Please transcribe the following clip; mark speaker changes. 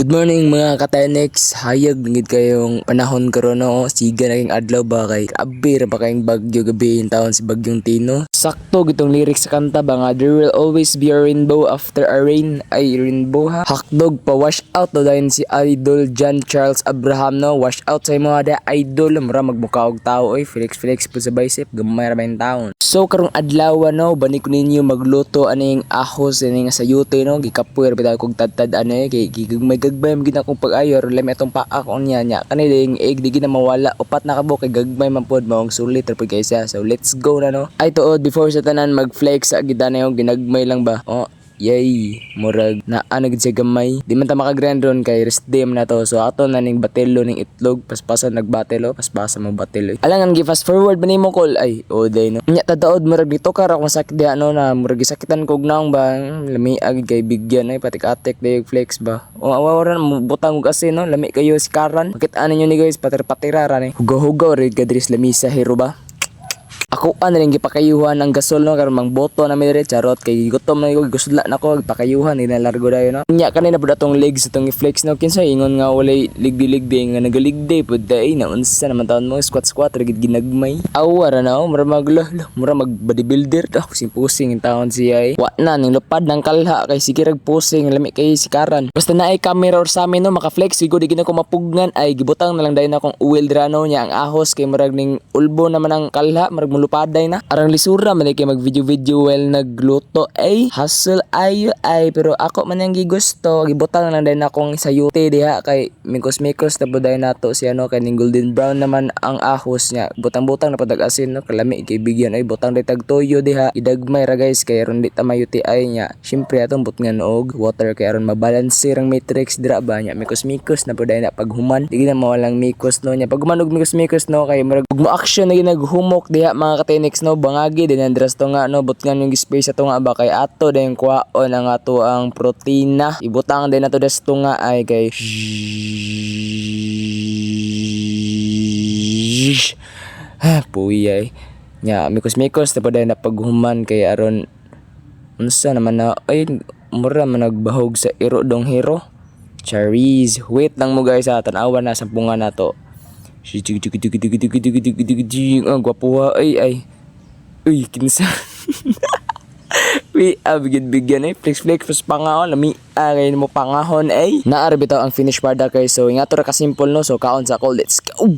Speaker 1: Good morning mga ka-10X. Hayag ngid kayong panahon karon no. Siga na kayong adlaw ba kay grabe ra ba kayong bagyo gabi in taon si Bagyong Tino. Sakto gitong lyrics sa kanta ba nga there will always be a rainbow after a rain. Ay rainbow ha. Hakdog pa wash out no dayon si Idol John Charles Abraham no. Wash out sa imo ada idol mura magmukha og tao oy flex po sa bicep gamay ra ba yung taon. So karong adlaw no bani ko ninyo magluto aning ahos aning sayutoy no gikapoy ra bitaw kog tadtad ano kay may gagbay mo gina kong pag-ayor lem etong paa ko niya kanay ding egg di gina mawala upat na kabo kay gagbay man pod maong sulit ra pud kaysa so let's go na no ay tuod before sa tanan mag-flex sa gidana yung ginagmay lang ba yay murag na anag siya gamay di man ta makagrand ron kay rest day na to so ato na ning batelo ning itlog paspasan nagbatelo paspasa mo batelo alangan gi fast forward ba nimo call ay day no nya tadaod murag dito kara kung sakit di ano na murag gisakitan kog naong ba lami ag kay bigyan ay patik-atik day flex ba awaran mo butang og asin no lami kayo si Karan bakit ano nyo ni guys patir-patira ra ni hugaw-hugaw red gadris lamisa hero ba. Ako na rin gipakayuhan ang gasol no karon mang boto na mi dire charot kay gutom na ko gusudla na ko gipakayuhan ni largo dayon no nya kanina pud atong legs atong i-flex no kinsa ingon nga walay ligdi-ligdi nga nagaligdi pud day na unsa naman taon mo squat ra gid ginagmay awara na mura mura mag bodybuilder ta pusing in taon siya wa na ning lupad ng kalha kay sige rag pusing lami kay si Karan basta na ay camera or sa amin no maka-flex siguro di gina ko mapugnan ay gibutang na lang dayon akong uwil drano nya ang ahos kay murag ning ulbo naman ang kalha murag lupaday na arang lisura man kay mag video well nagluto ay hustle ayo ay pero ako man yang gigusto gibutang lang din akong sayute diha kay mikos na buday nato si ano kay ning golden brown naman ang ahos niya butang-butang na padag asin no kalami kay bigyan ay butang day tag toyo diha idagmay ra guys kay aron di ta mayuti ay nya syempre atong butngan og water kay aron mabalanse ang matrix dira ba nya mikos na buday na paghuman di na mawalang mikos no nya paghuman og mikos no kay murag mo action na ginaghumok diha mga ka-10X no bangagi din andras to nga no butngan yung space ato nga ba kay ato din kwaon ang ato ang protina ibutang din ato des to nga ay kay puyay nya mikos na pa na paghuman kay aron unsa naman na ay mura man nagbahog sa iro dong hero charis wait lang mo guys ha tan-awan na sampungan nato ang gwapo ay uy kinsa bigyan flex pas pangahon lami agay mo pangahon ay naarbi taw ang finish product kay so ingato ra ka simple no so kaon sa call let's go.